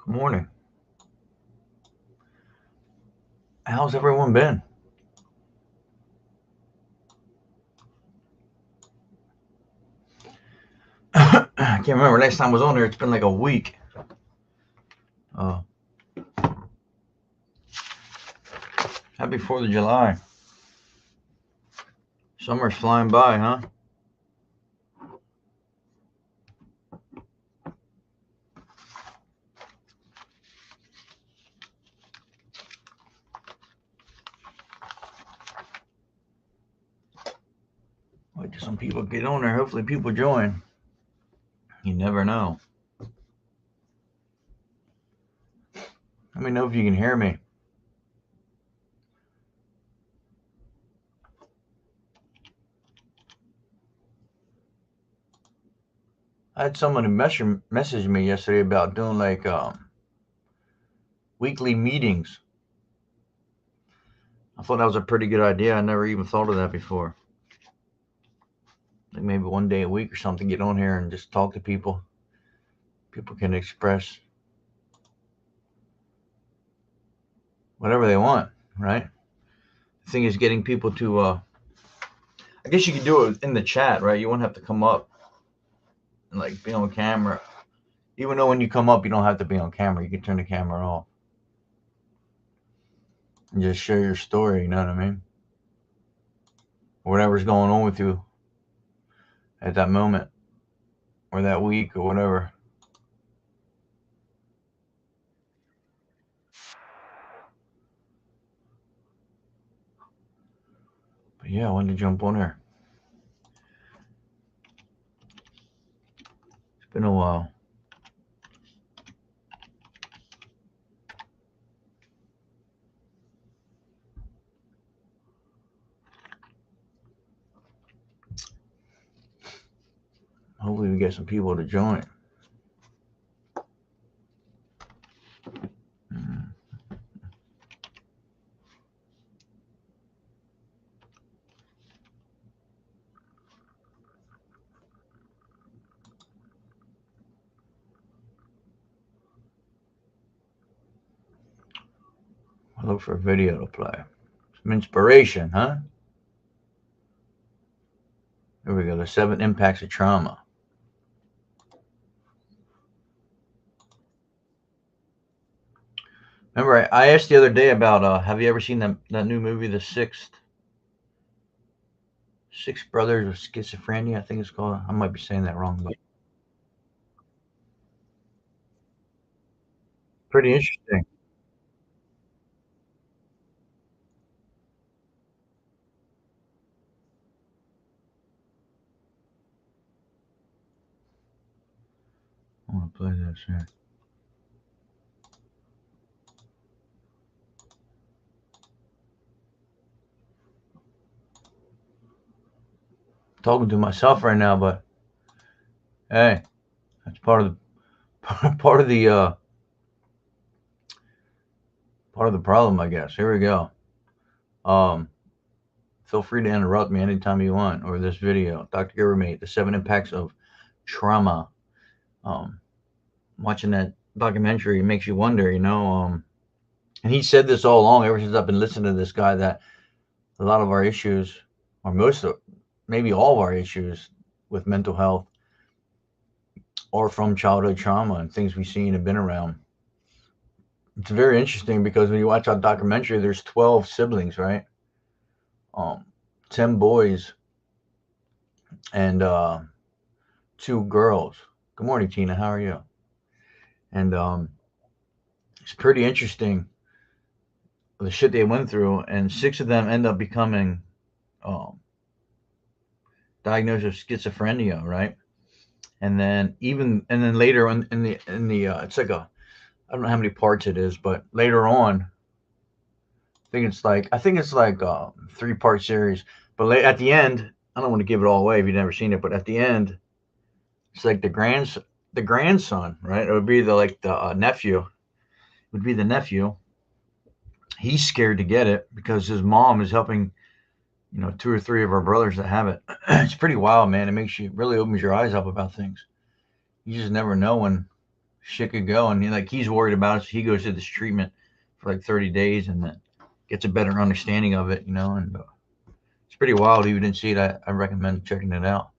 Good morning. How's everyone been? I can't remember last time I was on there. It's been like a week. Uh, Happy 4th of July. Summer's flying by, huh? Wait till some people get on there. Hopefully people join. You never know. Let me know if you can hear me. I had someone who messaged me yesterday about doing like weekly meetings. I thought that was a pretty good idea. I never even thought of that before. Like maybe one day a week or something, get on here and just talk to people. People can express whatever they want, right? The thing is getting people to I guess you could do it in the chat, right? You won't have to come up and like be on camera. Even though when you come up, you don't have to be on camera. You can turn the camera off and just share your story. You know what I mean? Whatever's going on with you at that moment or that week or whatever. But yeah, I wanted to jump on here. It's been a while. Hopefully, we get some people to join. Hmm. I'll look for a video to play. Some inspiration, huh? Here we go. The 7 impacts of trauma. Remember, I asked the other day about have you ever seen that new movie, The Six Brothers of Schizophrenia? I think it's called. I might be saying that wrong, but pretty interesting. I want to play this here. Talking to myself right now, but hey, that's part of the part of the part of the problem, I guess. Here we go. Um, Feel free to interrupt me anytime you want, or this video, Dr. Gurmate, the 7 impacts of trauma. Um, Watching that documentary makes you wonder, you know. And he said this all along, ever since I've been listening to this guy, that a lot of our issues, or most of, maybe all of our issues with mental health, are from childhood trauma and things we've seen and been around. It's very interesting because when you watch that documentary, there's 12 siblings, right? Um, 10 boys and 2 girls. Good morning, Tina. How are you? And it's pretty interesting the shit they went through, and 6 of them end up becoming um, diagnosed with schizophrenia, right? And then later in the it's like a, I don't know how many parts it is, but later on, I think it's like 3-part series. But at the end, I don't want to give it all away if you've never seen it. But at the end, it's like the grandson, right? It would be the nephew. It would be the nephew. He's scared to get it because his mom is helping, 2 or 3 of our brothers that have it. It's pretty wild, man. It makes you really opens your eyes up about things. You just never know when. shit could go. And he's worried about it, so he goes to this treatment for like 30 days and then gets a better understanding of it, and it's pretty wild. If you didn't see it, I recommend checking it out.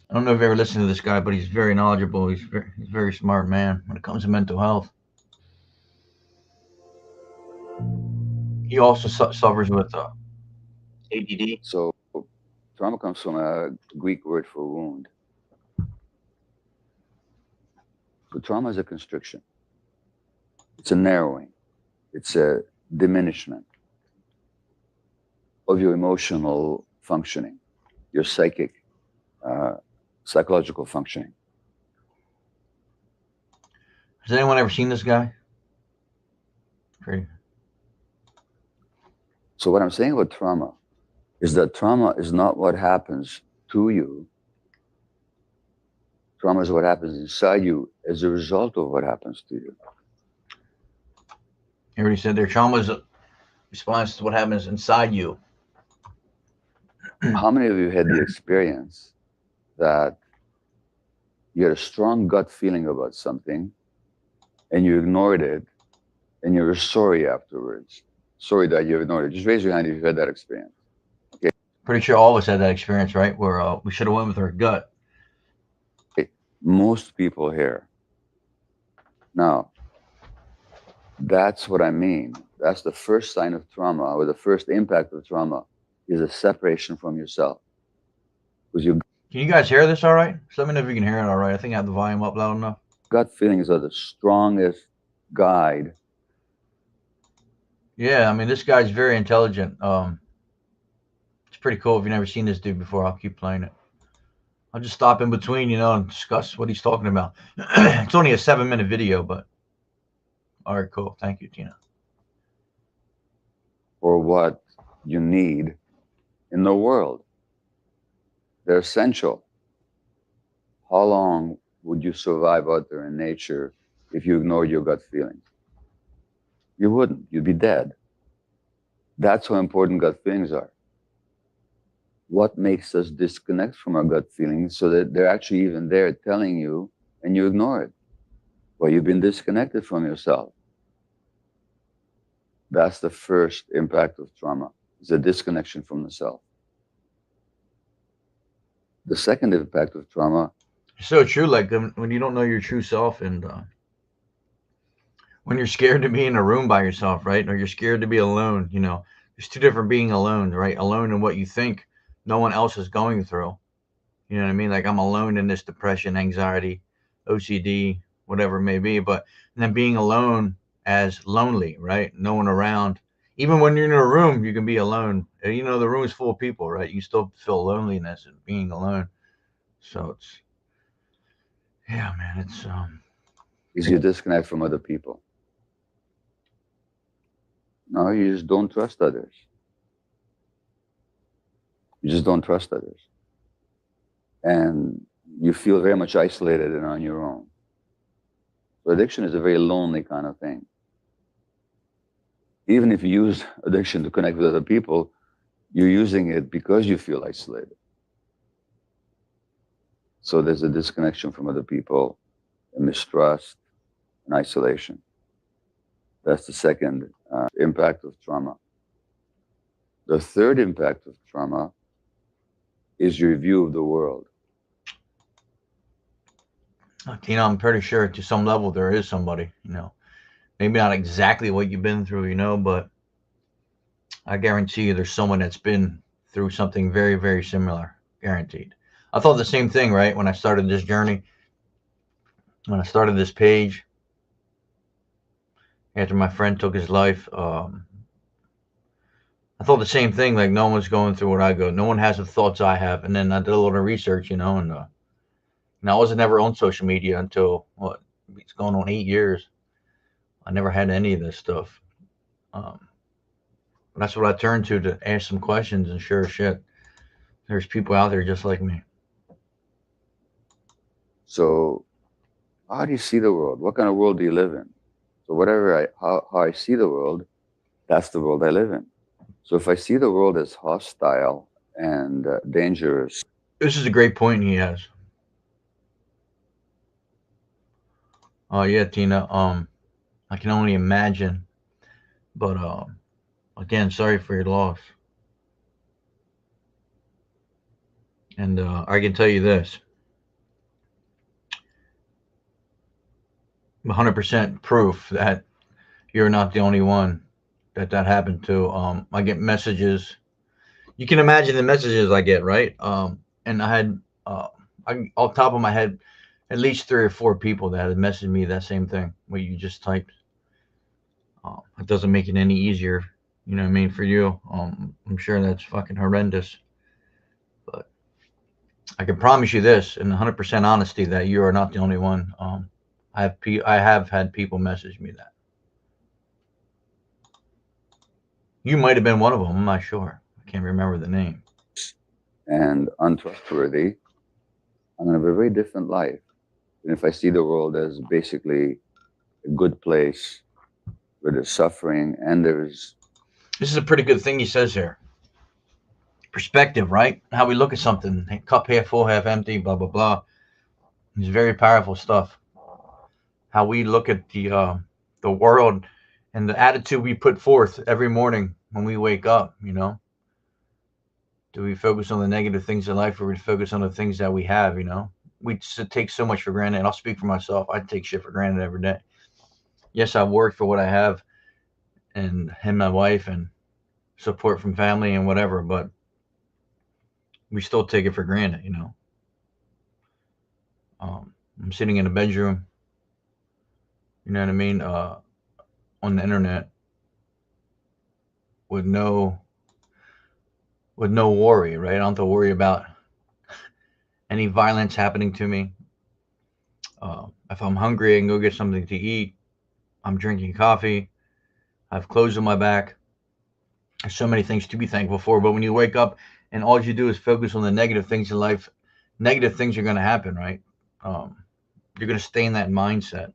I don't know if you've ever listened to this guy, but he's very knowledgeable. He's a very smart man when it comes to mental health. He also suffers with ADD. So trauma comes from a Greek word for wound. So trauma is a constriction. It's a narrowing. It's a diminishment of your emotional functioning, your psychological functioning. Has anyone ever seen this guy? Pretty. So what I'm saying about trauma is that trauma is not what happens to you. Trauma is what happens inside you as a result of what happens to you. You already said their trauma is a response to what happens inside you. How many of you had the experience that you had a strong gut feeling about something and you ignored it and you were sorry afterwards? Sorry that you ignored it. Just raise your hand if you've had that experience. Okay. Pretty sure all of us had that experience, right? Where we should have went with our gut. Most people here. Now, that's what I mean. That's the first sign of trauma, or the first impact of trauma, is a separation from yourself. Because your Can you guys hear this all right? Just let me know if you can hear it all right. I think I have the volume up loud enough. gut feelings are the strongest guide. Yeah, I mean, this guy's very intelligent. It's pretty cool. If you've never seen this dude before, I'll keep playing it. I'll just stop in between, and discuss what he's talking about. It's only a 7-minute video, but all right, cool. Thank you, Tina. Or what you need in the world. They're essential. How long would you survive out there in nature if you ignored your gut feelings? You wouldn't. You'd be dead. That's how important gut feelings are. What makes us disconnect from our gut feelings so that they're actually even there telling you and you ignore it? Well, you've been disconnected from yourself. That's the first impact of trauma, is a disconnection from the self. The second impact of trauma. So true. Like when you don't know your true self, and when you're scared to be in a room by yourself, right? Or you're scared to be alone. There's two different being alone, right? Alone in what you think no one else is going through. You know what I mean? Like I'm alone in this depression, anxiety, OCD, whatever it may be. But and then being alone as lonely, right? No one around. Even when you're in a room, you can be alone. And, the room is full of people, right? You still feel loneliness and being alone. So yeah, man, it's Is you disconnect from other people. No, you just don't trust others. You just don't trust others. And you feel very much isolated and on your own. So addiction is a very lonely kind of thing. Even if you use addiction to connect with other people, you're using it because you feel isolated. So there's a disconnection from other people, a mistrust, and isolation. That's the second impact of trauma. The third impact of trauma is your view of the world. I'm pretty sure to some level there is somebody, maybe not exactly what you've been through, but I guarantee you there's someone that's been through something very, very similar. Guaranteed. I thought the same thing, right? When I started this journey, when I started this page, after my friend took his life, I thought the same thing. Like no one's going through what I go. No one has the thoughts I have. And then I did a little research, and I wasn't never on social media until it's going on 8 years. I never had any of this stuff. That's what I turned to ask some questions, and sure as shit, there's people out there just like me. So how do you see the world? What kind of world do you live in? So how I see the world, that's the world I live in. So if I see the world as hostile and dangerous, This is a great point he has. Oh yeah, Tina. I can only imagine. But again, sorry for your loss. And I can tell you this: 100% proof that you're not the only one that happened to. I get messages. You can imagine the messages I get, right? And I had, off the top of my head, at least 3 or 4 people that had messaged me that same thing, what you just typed. It doesn't make it any easier, you know what I mean, for you. I'm sure that's fucking horrendous. But I can promise you this, in 100% honesty, that you are not the only one. I have had people message me that. You might have been one of them. I'm not sure. I can't remember the name. and untrustworthy, I'm going to have a very different life than if I see the world as basically a good place where there's suffering and there's. This is a pretty good thing he says here. Perspective, right? How we look at something. Cup half full, half empty, blah, blah, blah. It's very powerful stuff. How we look at the world and the attitude we put forth every morning when we wake up, you know? Do we focus on the negative things in life, or we focus on the things that we have, you know? We take so much for granted. I'll speak for myself. I take shit for granted every day. Yes, I've worked for what I have, and him, my wife, and support from family and whatever, but we still take it for granted, you know? I'm sitting in a bedroom, you know what I mean, on the internet with no worry, right? I don't have to worry about any violence happening to me. If I'm hungry, I can go get something to eat. I'm drinking coffee. I have clothes on my back. There's so many things to be thankful for. But when you wake up and all you do is focus on the negative things in life, negative things are going to happen, right? You're going to stay in that mindset.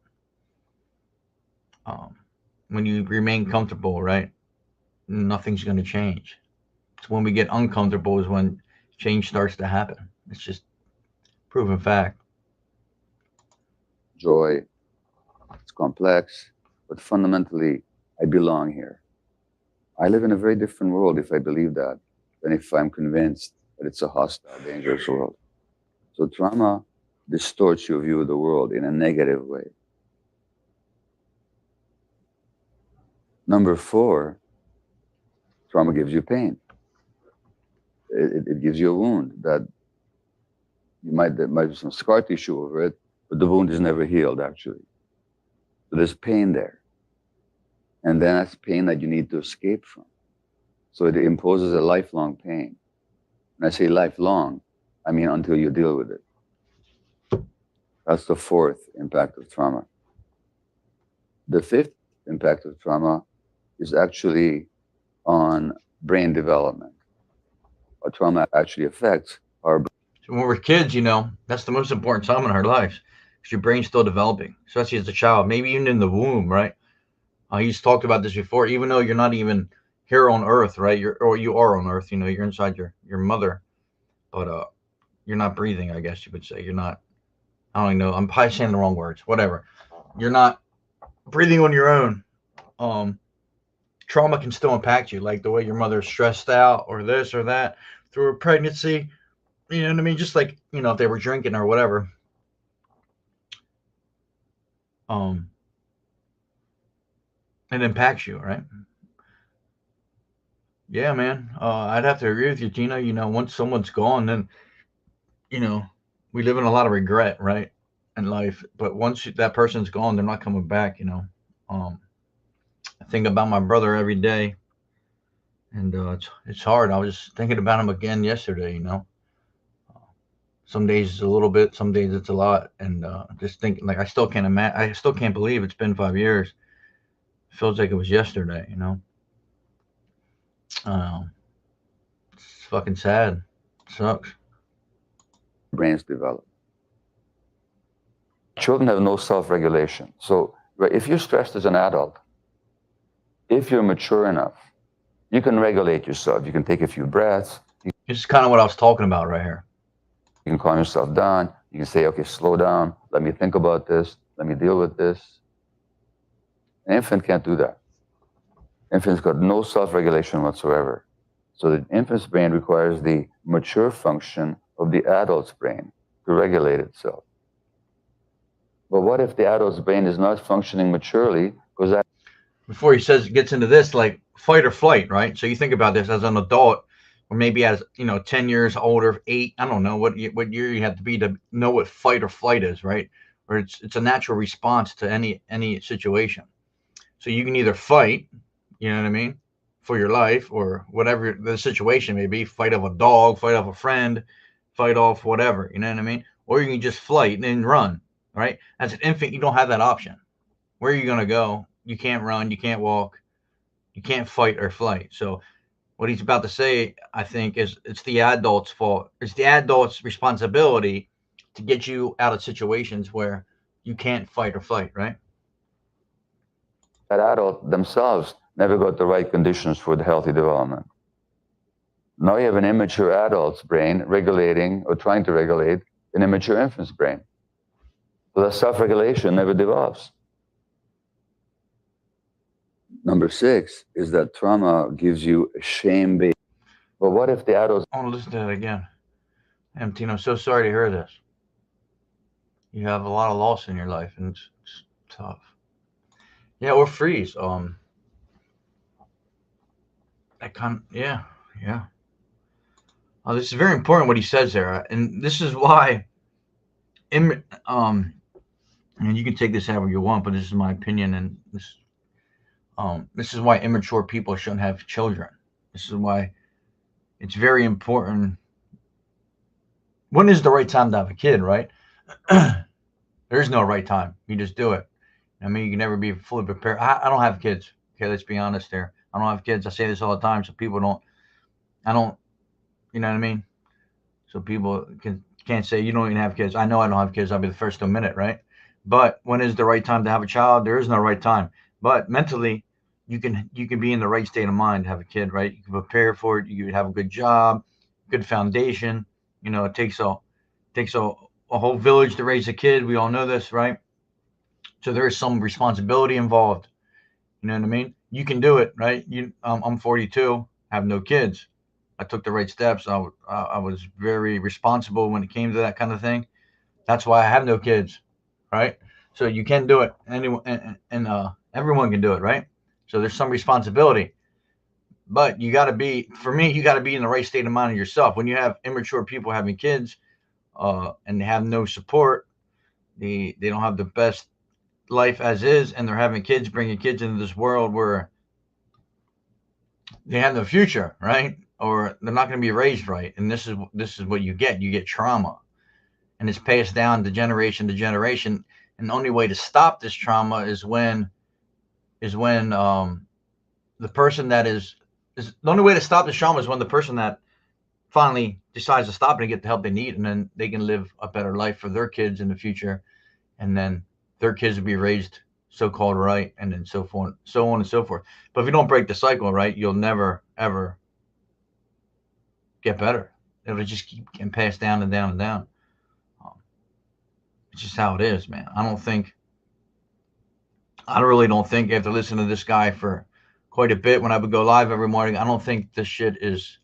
When you remain comfortable, right? Nothing's going to change. It's when we get uncomfortable is when change starts to happen. It's just proven fact. Joy, it's complex, but fundamentally, I belong here. I live in a very different world if I believe that than if I'm convinced that it's a hostile, dangerous world. So trauma distorts your view of the world in a negative way. Number 4, trauma gives you pain. It gives you a wound that there might be some scar tissue over it, but the wound is never healed, actually. So there's pain there. And then that's pain that you need to escape from. So it imposes a lifelong pain. When I say lifelong, I mean until you deal with it. That's the 4th impact of trauma. The 5th impact of trauma is actually on brain development. What trauma actually affects our brain. So when we're kids, you know, that's the most important time in our lives because your brain's still developing, especially as a child, maybe even in the womb, right? He's talked about this before, even though you're not even here on Earth, right? You are on Earth, you know, you're inside your mother, but you're not breathing, I guess you would say. You're not, I don't know, I'm probably saying the wrong words, whatever. You're not breathing on your own. Trauma can still impact you, like the way your mother's stressed out or this or that through a pregnancy. You know what I mean? Just like, you know, if they were drinking or whatever. It impacts you, right? Yeah, man. I'd have to agree with you, Tina. You know, once someone's gone, then, you know, we live in a lot of regret, right, in life. But once that person's gone, they're not coming back, you know. I think about my brother every day, and it's hard. I was thinking about him again yesterday, you know. Some days it's a little bit, some days it's a lot, and just thinking, like, I still can't believe it's been 5 years. It feels like it was yesterday, you know. It's fucking sad. It sucks. Brains develop. Children have no self-regulation. So if you're stressed as an adult, if you're mature enough, You can regulate yourself. You can take a few breaths. This is kind of what I was talking about right here. You can calm yourself down. You can say, okay, slow down. Let me think about this. Let me deal with this. An infant can't do that. Infant's got no self-regulation whatsoever. So the infant's brain requires the mature function of the adult's brain to regulate itself. But what if the adult's brain is not functioning maturely? Because that Before he gets into this, like fight or flight, right? So you think about this as an adult, or maybe as 10 years older, 8. I don't know what year you have to be to know what fight or flight is, right? Or it's a natural response to any situation. So you can either fight, you know what I mean, for your life or whatever the situation may be, fight off a dog, fight off a friend, fight off whatever, you know what I mean? Or you can just flight and then run, right? As an infant, you don't have that option. Where are you going to go? You can't run, you can't walk, you can't fight or flight. So what he's about to say, I think, is it's the adult's fault. It's the adult's responsibility to get you out of situations where you can't fight or flight, right? adult themselves never got the right conditions for the healthy development. Now you have an immature adult's brain regulating or trying to regulate an immature infant's brain. So that self-regulation never develops. Number 6 is that trauma gives you a shame-based. But what if the adults... I want to listen to that again. Tino, I'm so sorry to hear this. You have a lot of loss in your life, and it's tough. Yeah, or freeze. Yeah. This is very important what he says there, and this is why. And you can take this however you want, but this is my opinion, and this is why immature people shouldn't have children. This is why it's very important. When is the right time to have a kid, right? There's no right time. You just do it. I mean, you can never be fully prepared. I don't have kids. Okay, let's be honest there. I don't have kids. I say this all the time, so people don't. I don't. You know what I mean? So people can't say you don't even have kids. I know I don't have kids. I'll be the first to admit it, right? But when is the right time to have a child? There is no right time. But mentally, you can be in the right state of mind to have a kid, right? You can prepare for it. You can have a good job, good foundation. It takes a whole village to raise a kid. We all know this, right? So there is some responsibility involved. You know what I mean? You can do it, right? I'm 42, have no kids. I took the right steps. I was very responsible when it came to that kind of thing. That's why I have no kids, right? So you can do it. Anyone and everyone can do it, right? So there's some responsibility, but you got to be in the right state of mind of yourself. When you have immature people having kids, and they have no support, they don't have the best life as is, and they're having kids, bringing kids into this world where they have no future, right? Or they're not going to be raised right. And this is what you get. You get trauma, and it's passed down to generation to generation. And the only way to stop this trauma is when the person that is the only way to stop the trauma is when the person that finally decides to stop it and get the help they need, and then they can live a better life for their kids in the future, and then their kids will be raised so-called right, and then so on and so forth. But if you don't break the cycle, right, you'll never ever get better. It'll just keep getting passed down and down and down. It's just how it is, man. I really don't think, after listening to this guy for quite a bit when I would go live every morning, I don't think this shit is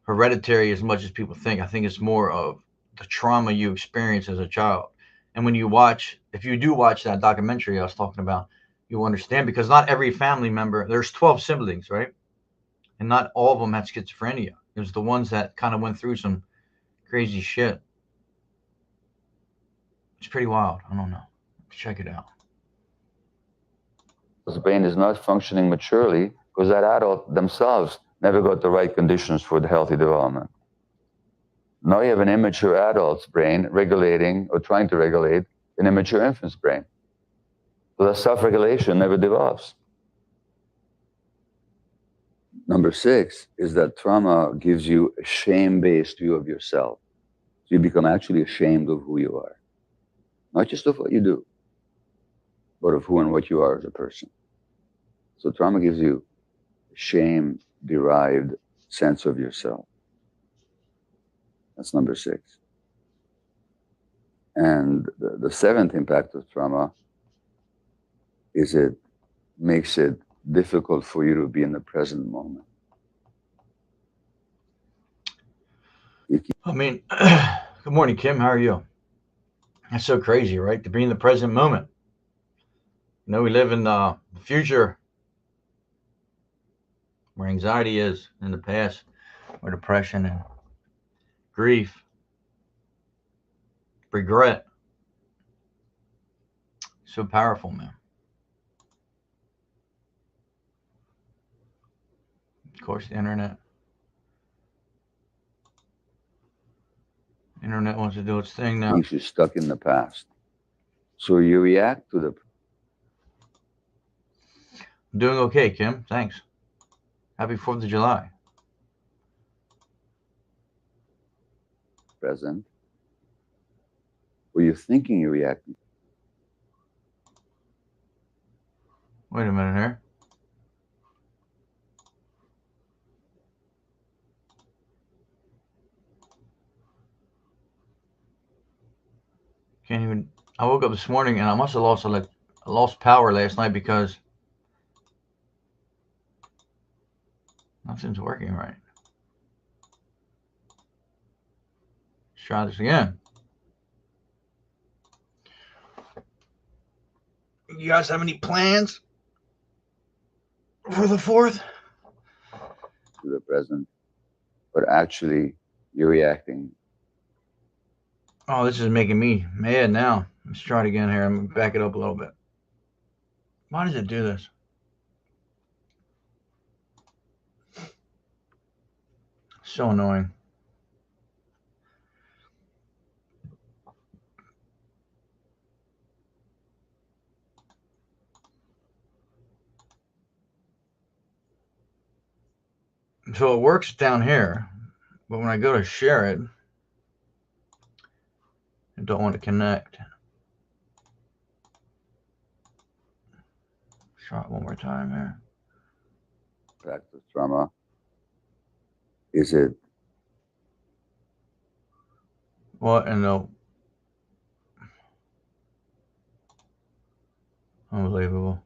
hereditary as much as people think. I think it's more of the trauma you experience as a child. And when if you do watch that documentary I was talking about, you understand, because not every family member, there's 12 siblings, right? And not all of them had schizophrenia. There's the ones that kind of went through some crazy shit. It's pretty wild. I don't know. Check it out. The brain is not functioning maturely because that adult themselves never got the right conditions for the healthy development. Now you have an immature adult's brain regulating or trying to regulate an immature infant's brain. So that self-regulation never develops. Number 6 is that trauma gives you a shame-based view of yourself. So you become actually ashamed of who you are. Not just of what you do, but of who and what you are as a person. So trauma gives you a shame-derived sense of yourself. That's number 6. And the 7th impact of trauma is it makes it difficult for you to be in the present moment. I mean, good morning, Kim. How are you? That's so crazy, right? To be in the present moment. You know, we live in the future where anxiety is, in the past where depression and grief, regret. So powerful, man. Of course, the internet. Internet wants to do its thing now. Keeps you stuck in the past. So you react to the I'm doing okay, Kim. Thanks. Happy 4th of July. present. Were you thinking you're reacting? Wait a minute here. Can't even. I woke up this morning and I must have lost power last night because nothing's working right. Let's try this again. You guys have any plans for the 4th? To the present, but actually you're reacting. Oh, this is making me mad now. Let's try it again here. I'm going to back it up a little bit. Why does it do this? So annoying. So it works down here, but when I go to share it, I don't want to connect. Let's try it one more time here. Impact of trauma. Is it What in the... Unbelievable.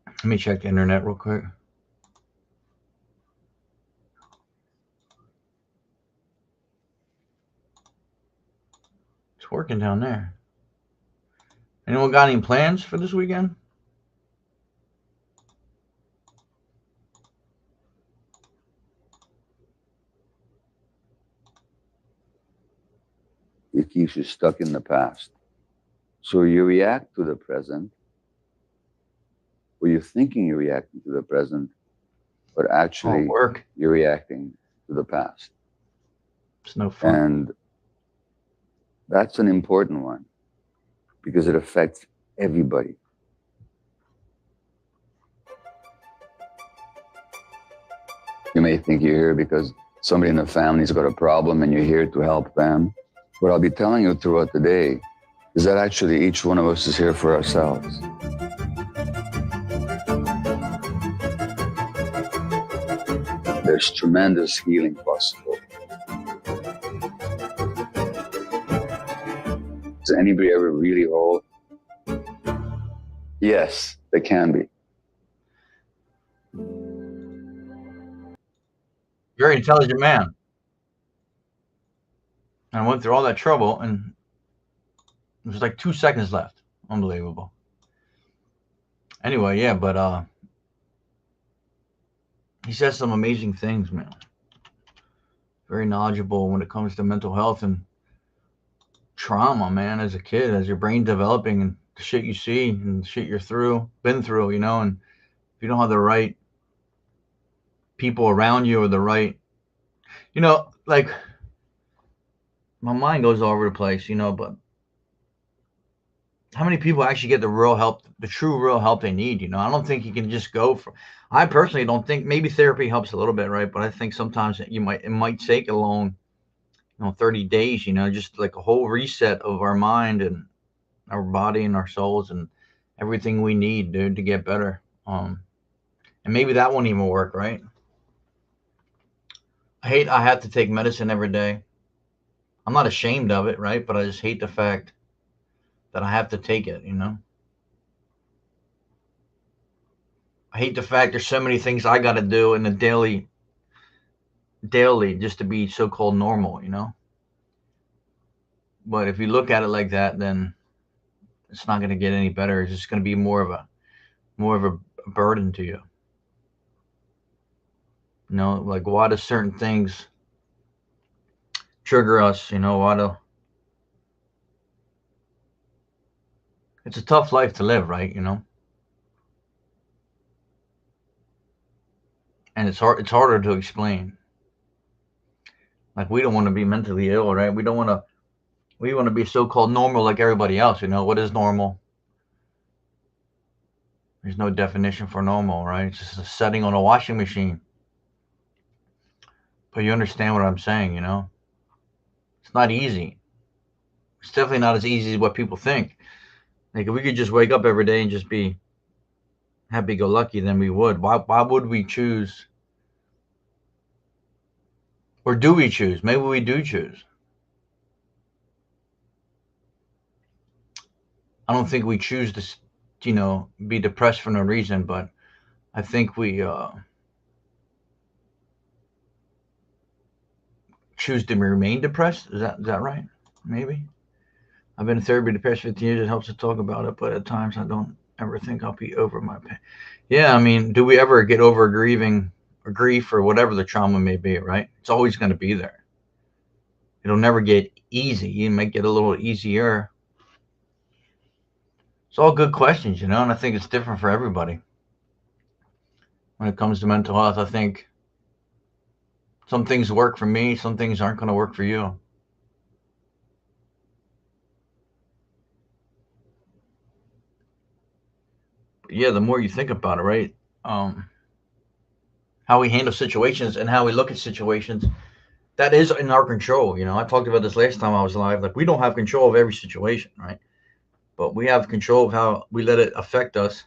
Let me check the internet real quick. It's working down there. Anyone got any plans for this weekend? it keeps you stuck in the past? So you react to the present, or you're thinking you're reacting to the present, but actually work. you're reacting to the past. It's no fun. And that's an important one because it affects everybody. You may think you're here because somebody in the family's got a problem and you're here to help them. What I'll be telling you throughout the day is that actually each one of us is here for ourselves. There's tremendous healing possible. Is anybody ever really whole? Yes, they can be. Very intelligent man. And I went through all that trouble and there's like 2 seconds left. Unbelievable. Anyway, yeah, but he says some amazing things, man. Very knowledgeable when it comes to mental health and trauma, man, as a kid, as your brain developing and the shit you see and the shit you're been through, you know, and if you don't have the right people around you or the right, you know, like my mind goes all over the place, you know, but how many people actually get the real help, the true real help they need? You know, I don't think you can just go for, I personally don't think, maybe therapy helps a little bit, right? But I think sometimes it might take alone, 30 days, just like a whole reset of our mind and our body and our souls and everything we need, dude, to get better. And maybe that won't even work, right? I have to take medicine every day. I'm not ashamed of it, right? But I just hate the fact that I have to take it, you know? I hate the fact there's so many things I got to do in the daily just to be so-called normal, you know? But if you look at it like that, then it's not going to get any better. It's just going to be more of a burden to you. You know, like why do certain things trigger us? You know, why do it's a tough life to live, right? You know, and it's hard. It's harder to explain. Like we don't want to be mentally ill, right? We don't want to. We want to be so-called normal like everybody else. You know, what is normal? There's no definition for normal, right? It's just a setting on a washing machine. But you understand what I'm saying, you know? It's not easy. It's definitely not as easy as what people think. Like if we could just wake up every day and just be happy-go-lucky, then we would. Why would we choose? Or do we choose? Maybe we do choose. I don't think we choose to, you know, be depressed for no reason, but I think we choose to remain depressed. Is that right? Maybe. I've been in therapy the past 15 years. It helps to talk about it, but at times I don't ever think I'll be over my pain. Yeah, I mean, do we ever get over grieving or grief or whatever the trauma may be, right? It's always going to be there. It'll never get easy. You might get a little easier. It's all good questions, you know, and I think it's different for everybody. When it comes to mental health, I think some things work for me, some things aren't going to work for you. But yeah, the more you think about it, right? Um, how we handle situations and how we look at situations, that is in our control. You know, I talked about this last time I was live. Like, we don't have control of every situation, right? But we have control of how we let it affect us,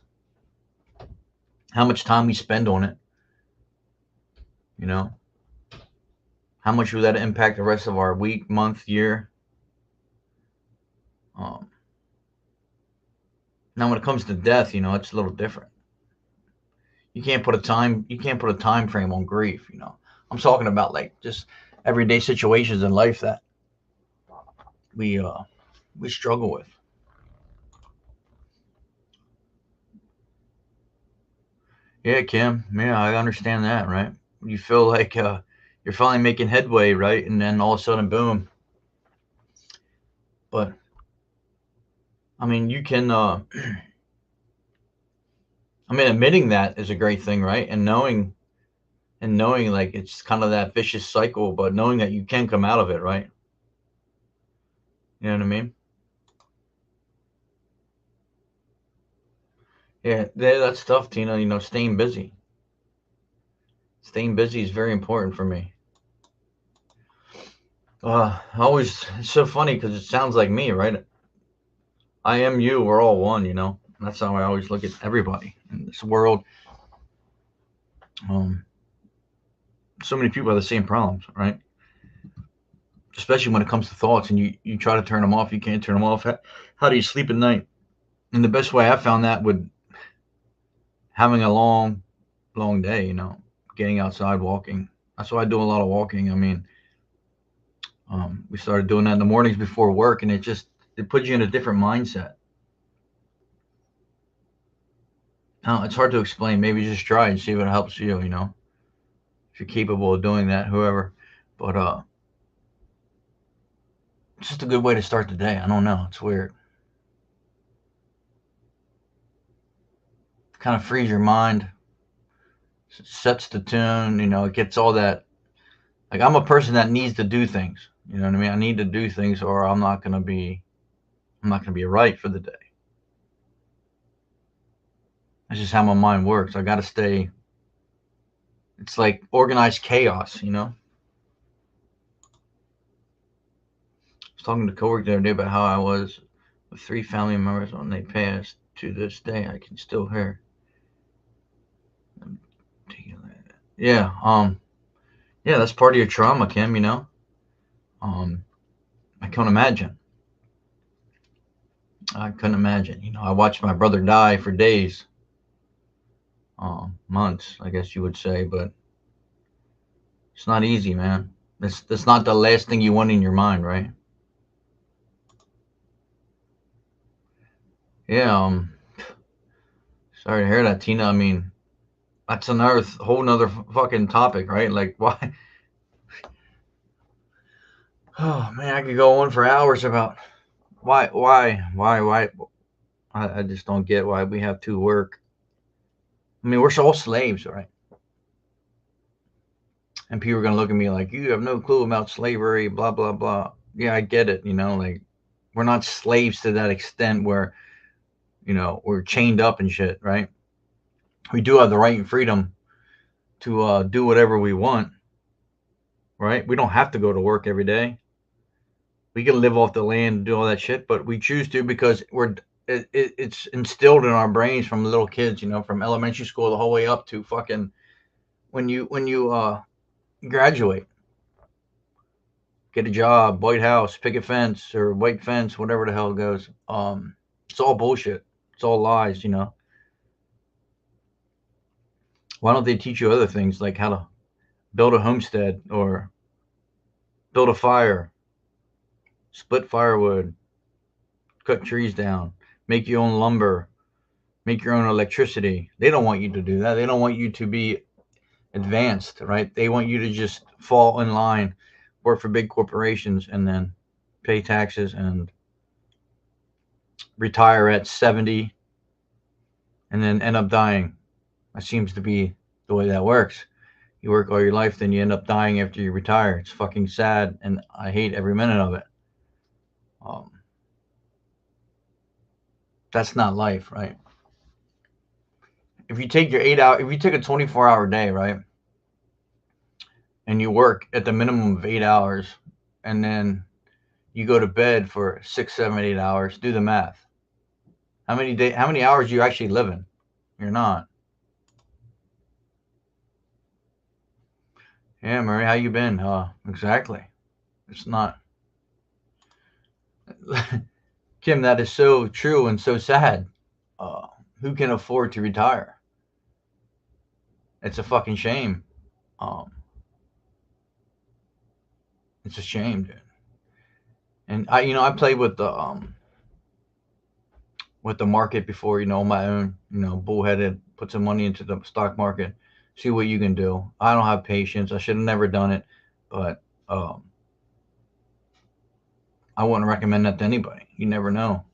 how much time we spend on it, you know, how much we let it impact the rest of our week, month, year. Um, Now, when it comes to death, you know, it's a little different. You can't put a time frame on grief. You know, I'm talking about like just everyday situations in life that we uh we struggle with. Yeah, Kim. Yeah, I understand that, right? You feel like you're finally making headway, right? And then all of a sudden, boom. But I mean, you can. I mean, admitting that is a great thing, right? And knowing like it's kind of that vicious cycle, but knowing that you can come out of it, right? You know what I mean? Yeah, that's tough, Tina. You know, staying busy. Staying busy is very important for me. Always, it's so funny because it sounds like me, right? I am you. We're all one, you know. That's how I always look at everybody in this world. Um, so many people have the same problems, right? Especially when it comes to thoughts, and you try to turn them off, you can't turn them off. How do you sleep at night? And the best way I found that would having a long day, you know, getting outside, walking. That's why I do a lot of walking. I mean, we started doing that in the mornings before work, and it puts you in a different mindset. It's hard to explain. Maybe just try and see what helps you. You know, if you're capable of doing that, whoever. But it's just a good way to start the day. I don't know. It's weird. It kind of frees your mind, sets the tune. You know, it gets all that. Like I'm a person that needs to do things. You know what I mean? I need to do things, or I'm not gonna be right for the day. That's just how my mind works. I got to stay. It's like organized chaos. You know. I was talking to a coworker the other day about how I was with three family members when they passed. To this day, I can still hear Yeah. Yeah, that's part of your trauma, Kim, Um, I couldn't imagine. I couldn't imagine. I watched my brother die for days, months, I guess you would say, but it's not easy, man. That's not the last thing you want in your mind, right? Yeah. Sorry to hear that, Tina. I mean, that's another whole nother fucking topic, right? Like, why? Oh man, I could go on for hours about why. I just don't get why we have to work. I mean, we're all slaves, right? And people are gonna look at me like you have no clue about slavery, blah blah blah. Yeah, I get it. Like we're not slaves to that extent where we're chained up and shit, right? We do have the right and freedom to do whatever we want, right? We don't have to go to work every day. We can live off the land and do all that shit, but we choose to because it's instilled in our brains from little kids, from elementary school the whole way up to fucking when you graduate, get a job, White House, picket fence or white fence, whatever the hell it goes. It's all bullshit. It's all lies. Why don't they teach you other things like how to build a homestead or build a fire, split firewood, cut trees down, make your own lumber, make your own electricity? They don't want you to do that. They don't want you to be advanced, right? They want you to just fall in line, work for big corporations, and then pay taxes and retire at 70 and then end up dying. That seems to be the way that works. You work all your life, then you end up dying after you retire. It's fucking sad, and I hate every minute of it. Um, that's not life, right? If you take your 8 hour, if you take a 24-hour day, right, and you work at the minimum of 8 hours, and then you go to bed for 6, 7, 8 hours, do the math. How many hours are you actually living? You're not. Yeah, Murray, how you been? Exactly. It's not. Kim, that is so true and so sad. Uh, who can afford to retire? It's a fucking shame. Um, it's a shame, dude. And I played with the market before, on my own, bullheaded, put some money into the stock market, see what you can do. I don't have patience. I should have never done it, but um, I wouldn't recommend that to anybody. You never know.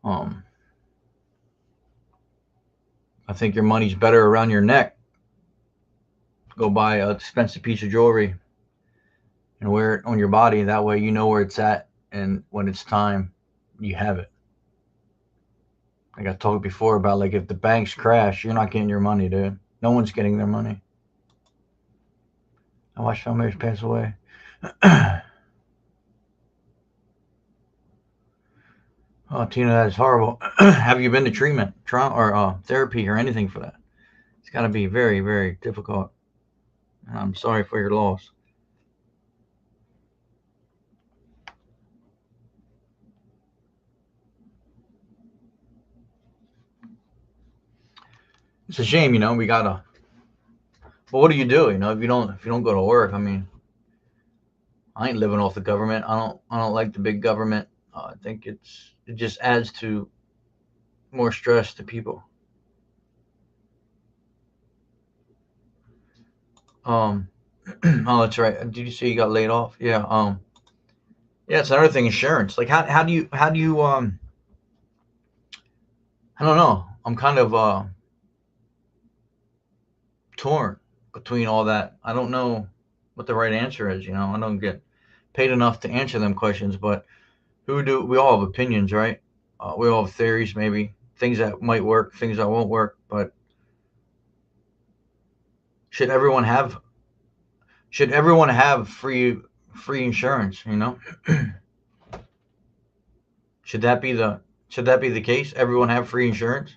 Um, I think your money's better around your neck. Go buy a expensive piece of jewelry and wear it on your body. That way, you know where it's at, and when it's time, you have it. Like I talked before about, like, if the banks crash, you're not getting your money, dude. No one's getting their money. I watched my marriage pass away. Oh, Tina, that is horrible. Have you been to treatment, trauma, or therapy, or anything for that? It's got to be very, very difficult. I'm sorry for your loss. It's a shame, we gotta. But what do? If you don't go to work? I mean, I ain't living off the government. I don't like the big government. I think it just adds to more stress to people. Um, oh, that's right. Did you say you got laid off? Yeah. Yeah, it's another thing. Insurance. Like, how do you? I don't know. I'm kind of torn between all that. I don't know what the right answer is. I don't get paid enough to answer them questions, but who do we all have opinions, right? We all have theories, maybe things that might work, things that won't work. But should everyone have should everyone have free insurance? Should that be the should that be the case? Everyone have free insurance?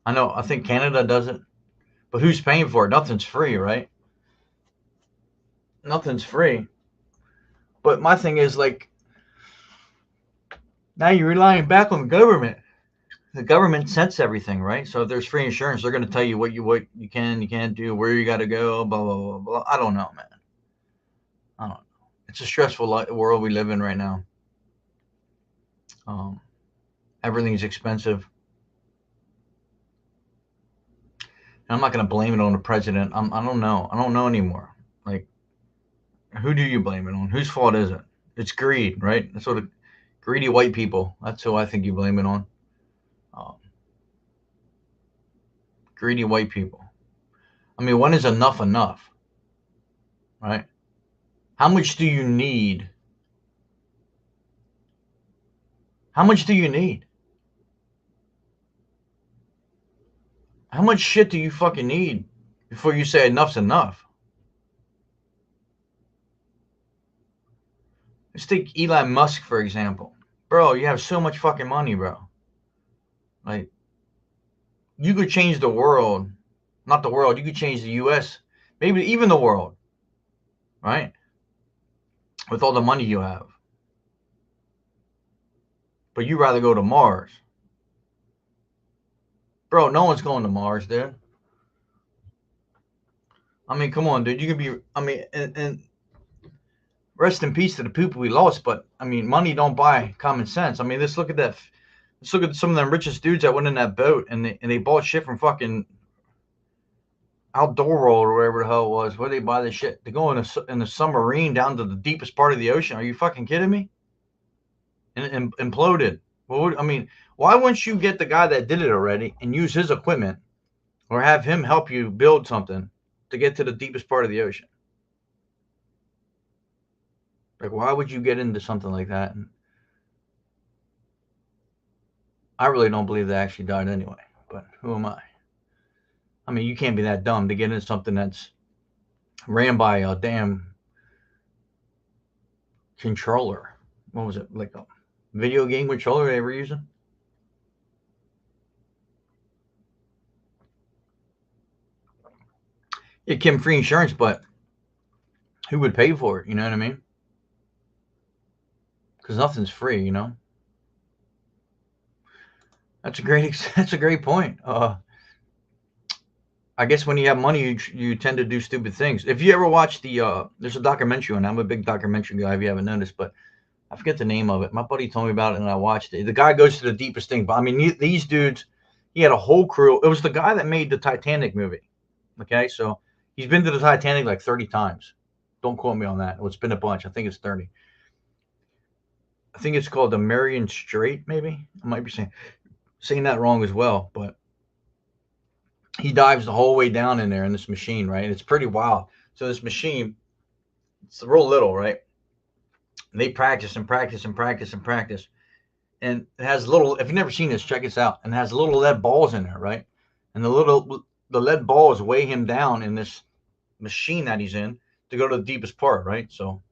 I know. I think Canada does it. But who's paying for it? Nothing's free, right? Nothing's free. But my thing is, like, now you're relying back on the government. The government sets everything, right? So if there's free insurance, they're going to tell you what you can, you can't do, where you got to go, blah, blah, blah, blah. I don't know, man. I don't know. It's a stressful world we live in right now. Everything's expensive. And I'm not going to blame it on the president. I don't know. I don't know anymore. Like, who do you blame it on? Whose fault is it? It's greed, right? That's what greedy white people. That's who I think you blame it on. Greedy white people. I mean, when is enough enough? Right? How much do you need? How much do you need? How much shit do you fucking need before you say enough's enough? Let's take Elon Musk, for example. Bro, you have so much fucking money, bro. Like, you could change the world. Not the world. You could change the U.S. Maybe even the world. Right? With all the money you have. But you'd rather go to Mars. Bro, no one's going to Mars, dude. I mean, come on, dude. You could be, I mean, and rest in peace to the people we lost, but I mean, money don't buy common sense. I mean, let's look at that. Let's look at some of them richest dudes that went in that boat and they bought shit from fucking Outdoor World or wherever the hell it was. Where they buy this shit? They go in a submarine down to the deepest part of the ocean. Are you fucking kidding me? And imploded. Well, I mean, why wouldn't you get the guy that did it already and use his equipment, or have him help you build something to get to the deepest part of the ocean? Like, why would you get into something like that? And I really don't believe they actually died anyway, but who am I? I mean, you can't be that dumb to get into something that's ran by a damn controller. What was it? Like a video game controller they were using? It came free insurance, but who would pay for it? You know what I mean? Because nothing's free, you know? That's a great point. I guess when you have money, you tend to do stupid things. If you ever watch there's a documentary on. I'm a big documentary guy. If you haven't noticed, but I forget the name of it. My buddy told me about it, and I watched it. The guy goes to the deepest thing. But I mean, these dudes, he had a whole crew. It was the guy that made the Titanic movie. Okay, so he's been to the Titanic like 30 times. Don't quote me on that. It's been a bunch. I think it's 30. I think it's called the Marian Strait. Maybe I might be saying that wrong as well, but he dives the whole way down in there in this machine, right? And it's pretty wild. So this machine, it's real little, right? And they practice and practice and practice and practice. And it has little, if you've never seen this, check this out. And it has little lead balls in there, right? And the lead balls weigh him down in this machine that he's in to go to the deepest part, right? So,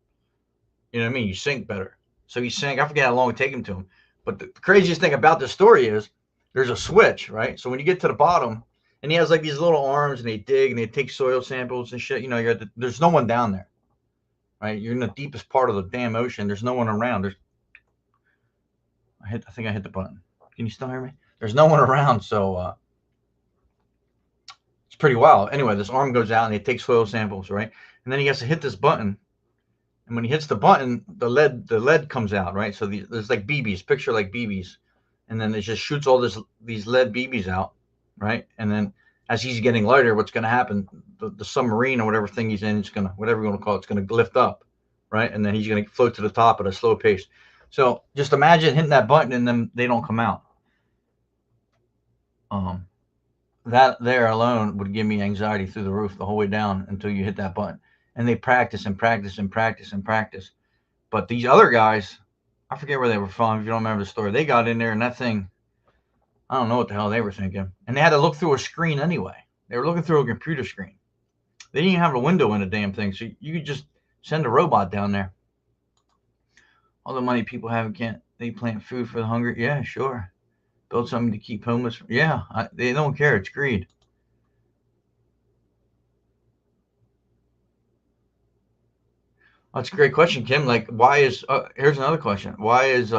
you know what I mean? You sink better. So he sank. I forget how long it took him to him. But the craziest thing about this story is there's a switch, right? So when you get to the bottom, and he has like these little arms, and they dig and they take soil samples and shit. You know, there's no one down there, right? You're in the deepest part of the damn ocean. There's no one around. I think I hit the button. Can you still hear me? There's no one around, so it's pretty wild. Anyway, this arm goes out and he takes soil samples, right? And then he has to hit this button. And when he hits the button, the lead comes out, right? So there's like BBs, picture like BBs, and then it just shoots all these lead BBs out, right? And then as he's getting lighter, what's going to happen? The submarine or whatever thing he's in, it's going to, whatever you want to call it, it's going to lift up, right? And then he's going to float to the top at a slow pace. So just imagine hitting that button and then they don't come out. That there alone would give me anxiety through the roof the whole way down until you hit that button. And they practice and practice and practice and practice. But these other guys, I forget where they were from. If you don't remember the story, they got in there and that thing, I don't know what the hell they were thinking. And they had to look through a screen anyway. They were looking through a computer screen. They didn't even have a window in the damn thing. So you could just send a robot down there. All the money people have, can't they plant food for the hungry? Yeah, sure. Build something to keep homeless. Yeah, they don't care. It's greed. That's a great question, Kim. Like, why is here's another question. Why is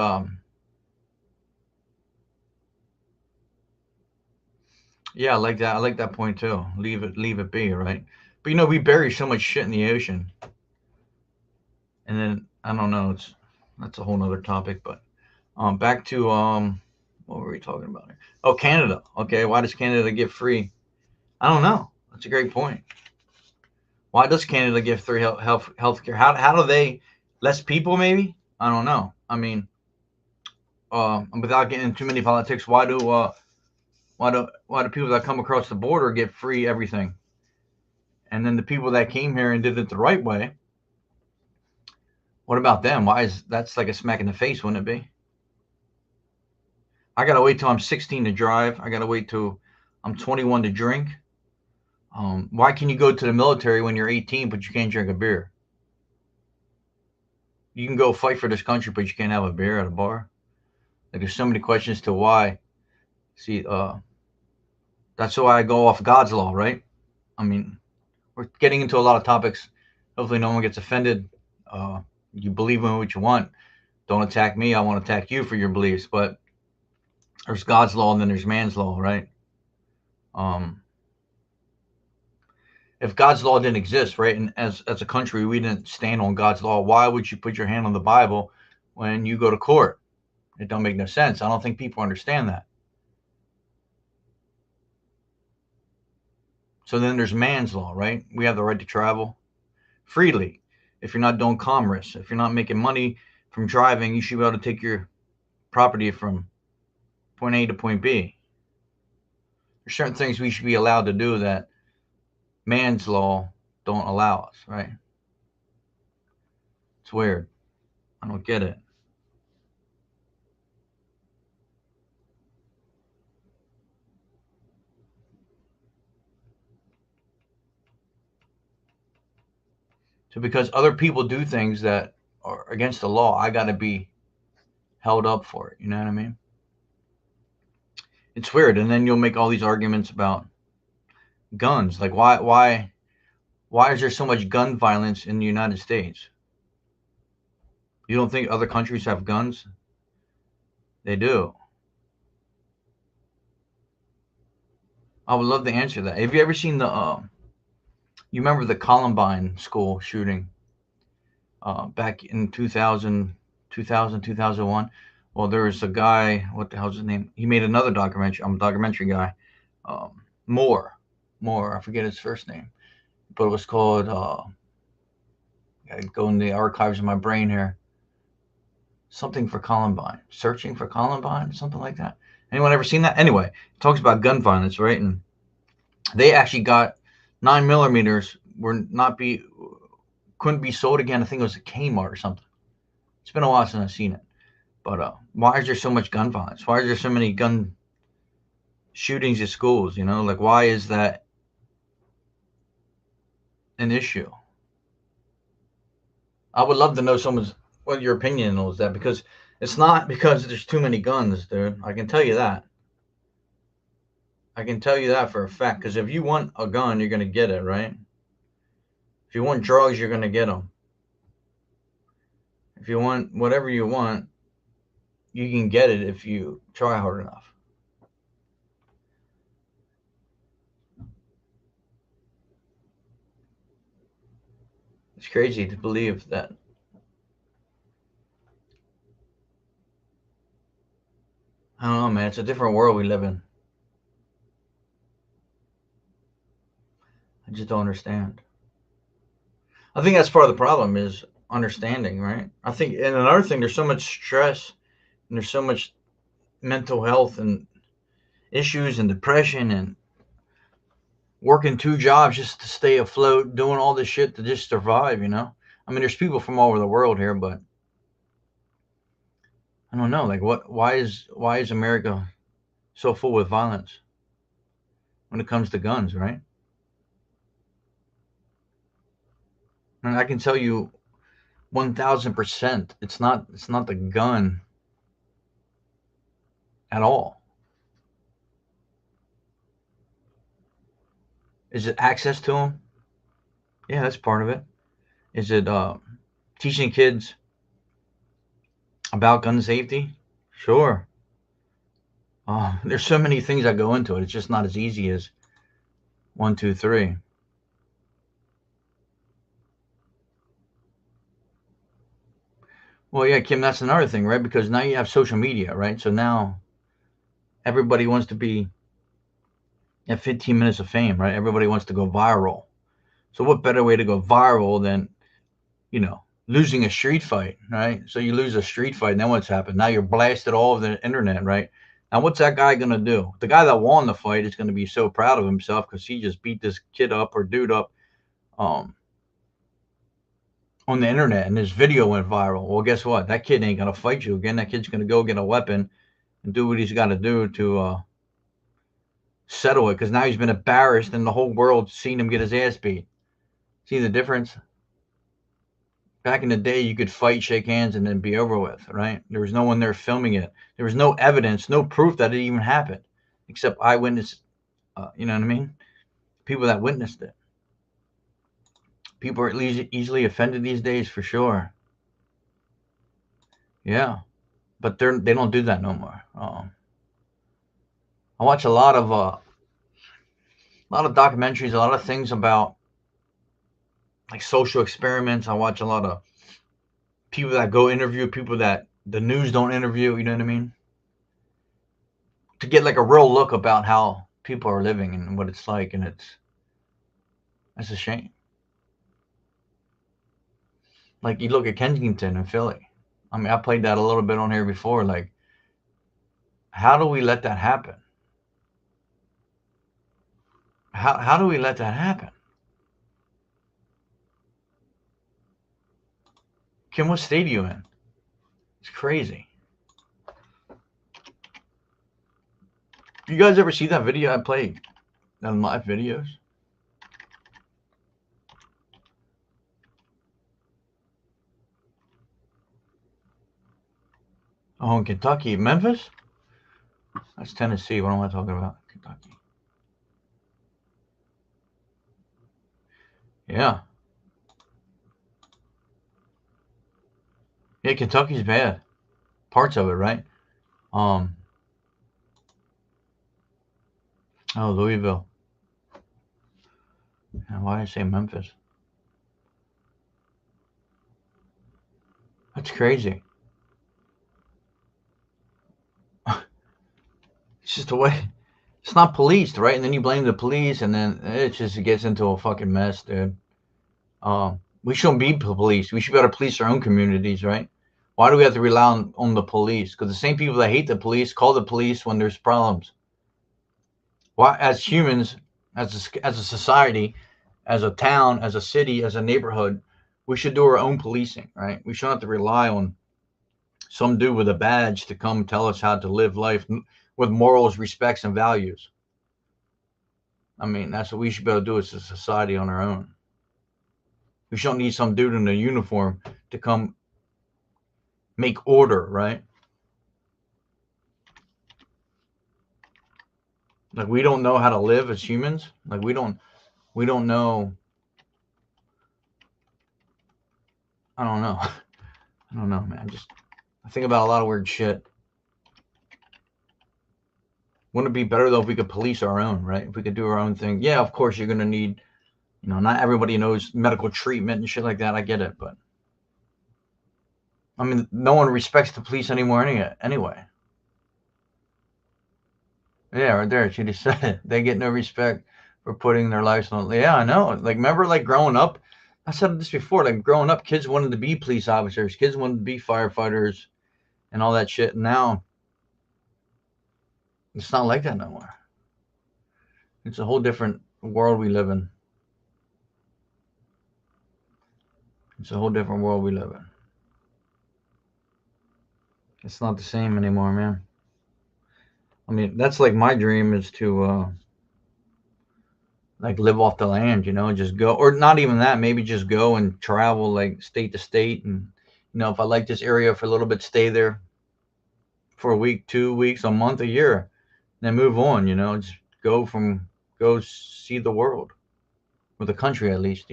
yeah, I like that. I like that point too. Leave it be, right? But we bury so much shit in the ocean, and then I don't know. That's a whole nother topic. But back to what were we talking about here? Oh, Canada. Okay, why does Canada get free? I don't know. That's a great point. Why does Canada give free health care? How do they less people maybe? I don't know. I mean, without getting into too many politics, why do people that come across the border get free everything, and then the people that came here and did it the right way? What about them? Why is that's like a smack in the face, wouldn't it be? I gotta wait till I'm 16 to drive. I gotta wait till I'm 21 to drink. Why can you go to the military when you're 18 but you can't drink a beer? You can go fight for this country but you can't have a beer at a bar. Like there's so many questions to why. See, that's why I go off God's law, right? I mean, we're getting into a lot of topics. Hopefully, no one gets offended. You believe in what you want. Don't attack me. I won't attack you for your beliefs. But there's God's law and then there's man's law, right? Um, if God's law didn't exist, right, and as a country we didn't stand on God's law, why would you put your hand on the Bible when you go to court? It don't make no sense. I don't think people understand that. So then there's man's law, right? We have the right to travel freely. If you're not doing commerce, if you're not making money from driving, you should be able to take your property from point A to point B. There's certain things we should be allowed to do that man's law don't allow us, right? It's weird. I don't get it. So because other people do things that are against the law, I got to be held up for it. You know what I mean? It's weird. And then you'll make all these arguments about guns. Like why is there so much gun violence in the United States? You don't think other countries have guns? They do. I would love to answer that. Have you ever seen the you remember the Columbine school shooting back in 2001? Well, there was a guy, what the hell's his name? He made another documentary. I'm a documentary guy. Um, Moore. I forget his first name. But it was called, I go in the archives of my brain here. Something for Columbine. Searching for Columbine? Something like that. Anyone ever seen that? Anyway, it talks about gun violence, right? And they actually got 9 millimeters couldn't be sold again. I think it was a Kmart or something. It's been a while since I've seen it. But why is there so much gun violence? Why is there so many gun shootings at schools? Like why is that an issue? I would love to know what your opinion is that, because it's not because there's too many guns, dude. I can tell you that. I can tell you that for a fact. Because if you want a gun, you're gonna get it, right? If you want drugs, you're gonna get them. If you want whatever you want, you can get it if you try hard enough. It's crazy to believe that. I don't know, man. It's a different world we live in. I just don't understand. I think that's part of the problem is understanding, right? I think, and another thing, there's so much stress and there's so much mental health and issues and depression and working two jobs just to stay afloat, doing all this shit to just survive. I mean, there's people from all over the world here, but I don't know, like why is America so full with violence when it comes to guns, right? And I can tell you 1000%, it's not the gun at all. Is it access to them? Yeah, that's part of it. Is it teaching kids about gun safety, sure. There's so many things that go into it. It's just not as easy as 1, 2, 3. Well, yeah, Kim, that's another thing, right? Because now you have social media, right? So now everybody wants to be at 15 minutes of fame, right? Everybody wants to go viral. So what better way to go viral than, losing a street fight, right? So you lose a street fight, then what's happened? Now you're blasted all over the internet, right? Now what's that guy gonna do? The guy that won the fight is gonna be so proud of himself because he just beat this kid up or dude up um, on the internet, and his video went viral. Well, guess what? That kid ain't gonna fight you again. That kid's gonna go get a weapon and do what he's got to do to settle it because now he's been embarrassed and the whole world's seen him get his ass beat. See the difference? Back in the day, you could fight, shake hands, and then be over with, right? There was no one there filming it. There was no evidence, no proof that it even happened, except eyewitness. You know what I mean? People that witnessed it. People are easily offended these days, for sure. Yeah, but they don't do that no more. I watch a lot of documentaries, a lot of things about like social experiments. I watch a lot of people that go interview people that the news don't interview, you know what I mean? To get like a real look about how people are living and what it's like, and it's a shame. Like you look at Kensington and Philly. I mean, I played that a little bit on here before. Like, how do we let that happen? How do we let that happen? Kim, what state are you in? It's crazy. You guys ever see that video I played on live videos? Oh, in Kentucky. Memphis? That's Tennessee. What am I talking about? Kentucky. Yeah. Yeah, Kentucky's bad. Parts of it, right? Oh, Louisville. Why did I say Memphis? That's crazy. It's just the way. It's not policed, right? And then you blame the police, and then it gets into a fucking mess, dude. We shouldn't be police. We should be able to police our own communities, right? Why do we have to rely on the police? Because the same people that hate the police call the police when there's problems. Why, as humans, as a society, as a town, as a city, as a neighborhood, we should do our own policing, right? We shouldn't have to rely on some dude with a badge to come tell us how to live life with morals, respects, and values. I mean, that's what we should be able to do as a society on our own. We shouldn't need some dude in a uniform to come make order, right? Like we don't know how to live as humans. Like we don't know. I don't know. I don't know, man. I think about a lot of weird shit. Wouldn't it be better though if we could police our own, right? If we could do our own thing. Yeah, of course you're gonna need, not everybody knows medical treatment and shit like that. I get it, but I mean, no one respects the police anymore anyway. Yeah, right there. She just said it. They get no respect for putting their lives on. Yeah, I know. Like, remember, like growing up, I said this before. Like growing up, kids wanted to be police officers. Kids wanted to be firefighters, and all that shit. Now, it's not like that no more. It's a whole different world we live in. It's a whole different world we live in. It's not the same anymore, man. I mean, that's like my dream is to like live off the land, just go, or not even that, maybe just go and travel like state to state, and if I like this area for a little bit, stay there for a week, 2 weeks, a month, a year, then move on, just go see the world, or the country at least,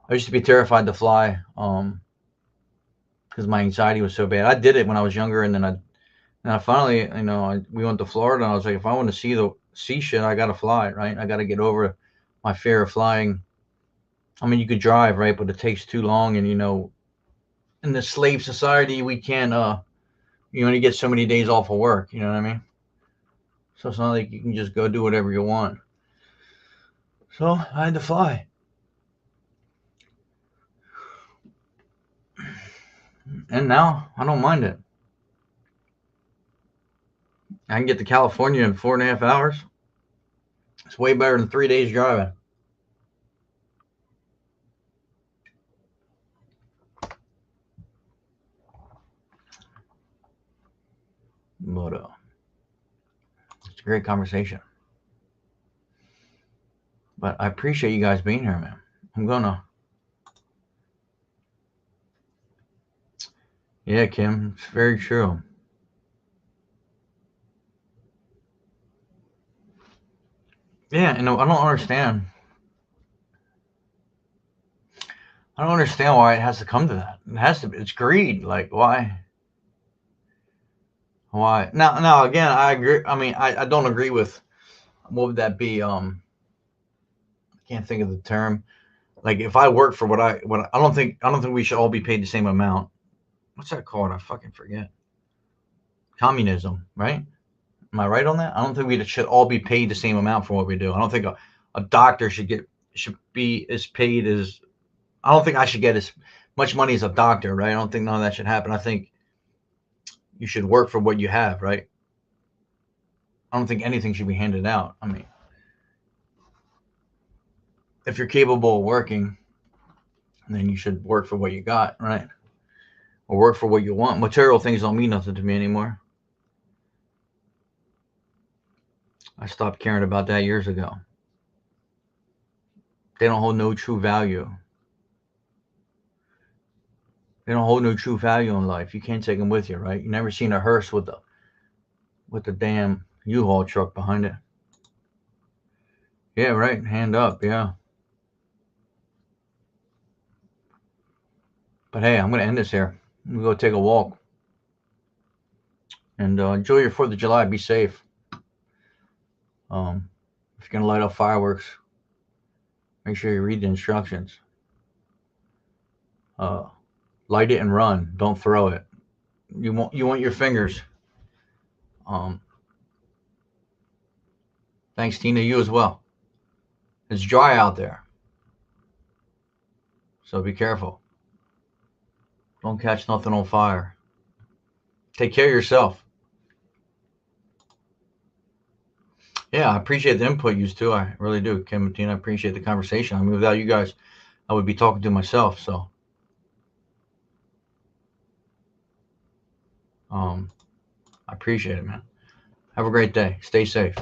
I used to be terrified to fly, because my anxiety was so bad. I did it when I was younger, and then I finally, we went to Florida, and I was like, if I want to see shit, I gotta fly, right? I gotta get over my fear of flying. I mean, you could drive, right, but it takes too long, and in the slave society, we can't. You only get so many days off of work. You know what I mean? So it's not like you can just go do whatever you want. So I had to fly, and now I don't mind it. I can get to California in 4.5 hours. It's way better than 3 days driving. But it's a great conversation. But I appreciate you guys being here, man. I'm gonna. Yeah, Kim, it's very true. Yeah, and I don't understand. I don't understand why it has to come to that. It has to be. It's greed. Like, why? Why? Now, again, I agree. I mean, I don't agree with, what would that be? I can't think of the term. Like, if I work for what I don't think we should all be paid the same amount. What's that called? I fucking forget. Communism, right? Am I right on that? I don't think we should all be paid the same amount for what we do. I don't think a doctor should be as paid as. I don't think I should get as much money as a doctor, right? I don't think none of that should happen. I think you should work for what you have, right? I don't think anything should be handed out. I mean, if you're capable of working, then you should work for what you got, right? Or work for what you want. Material things don't mean nothing to me anymore. I stopped caring about that years ago. They don't hold no true value. They don't hold no true value in life. You can't take them with you, right? You never seen a hearse with the damn U-Haul truck behind it. Yeah, right. Hand up, yeah. But hey, I'm gonna end this here. I'm gonna go take a walk and enjoy your 4th of July. Be safe. If you're gonna light up fireworks, make sure you read the instructions. Light it and run. Don't throw it. You want your fingers. Thanks, Tina. You as well. It's dry out there, so be careful. Don't catch nothing on fire. Take care of yourself. Yeah, I appreciate the input, you too. I really do, Kim and Tina. I appreciate the conversation. I mean, without you guys, I would be talking to myself. So, I appreciate it, man. Have a great day. Stay safe.